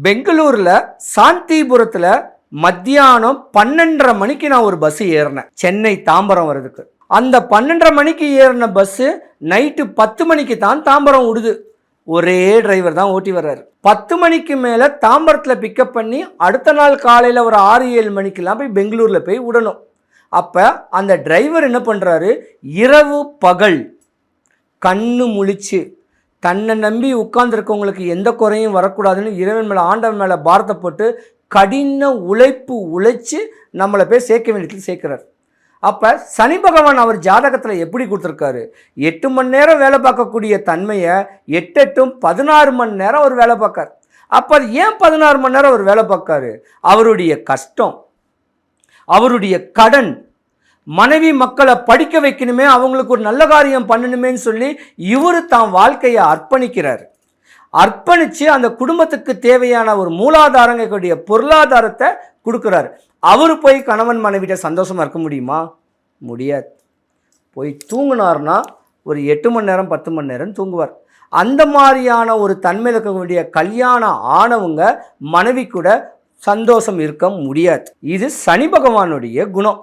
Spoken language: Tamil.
பெங்களூரில் சாந்திபுரத்தில் மத்தியானம் 12:30 மணிக்கு நான் ஒரு பஸ் ஏறினேன் சென்னை தாம்பரம் வர்றதுக்கு. அந்த 12:30 மணிக்கு ஏறின பஸ்ஸு நைட்டு 10 மணிக்கு தான் தாம்பரம் விடுது. ஒரே டிரைவர் தான் ஓட்டி வர்றாரு. 10 மணிக்கு மேலே தாம்பரத்தில் பிக்கப் பண்ணி அடுத்த நாள் காலையில் ஒரு 6-7 மணிக்கெல்லாம் போய் பெங்களூரில் போய் விடணும். அப்போ அந்த டிரைவர் என்ன பண்ணுறாரு, இரவு பகல் கண்ணு முழிச்சு தன்னை நம்பி உட்கார்ந்துருக்கவங்களுக்கு எந்த குறையும் வரக்கூடாதுன்னு இறைவன் மேலே ஆண்டவன் மேலே பாரத்தை போட்டு கடின உழைச்சி நம்மளை போய் சேர்க்க வேண்டியது சேர்க்குறார். அப்போ சனி பகவான் அவர் ஜாதகத்தில் எப்படி கொடுத்துருக்காரு, 8 மணி நேரம் வேலை பார்க்கக்கூடிய தன்மையை 8 16 மணி நேரம் அவர் வேலை பார்க்கார். அப்போ அது ஏன் 16 மணி நேரம் அவர் வேலை பார்க்காரு? அவருடைய கஷ்டம், அவருடைய கடன், மனைவி மக்களை படிக்க வைக்கணுமே, அவங்களுக்கு ஒரு நல்ல காரியம் பண்ணணுமேன்னு சொல்லி இவர் தான் வாழ்க்கையை அர்ப்பணிக்கிறார். அர்ப்பணித்து அந்த குடும்பத்துக்கு தேவையான ஒரு மூலாதாரங்களுடைய பொருளாதாரத்தை கொடுக்குறாரு. அவர் போய் கணவன் மனைவிட்ட சந்தோஷமாக இருக்க முடியுமா? முடியாது. போய் தூங்கினார்னா ஒரு 8 மணி நேரம் 10 மணி நேரம் தூங்குவார். அந்த மாதிரியான ஒரு தன்மையில் இருக்கக்கூடிய கல்யாணம் ஆனவங்க மனைவி கூட சந்தோஷம் இருக்க முடியாது. இது சனி பகவானுடைய குணம்.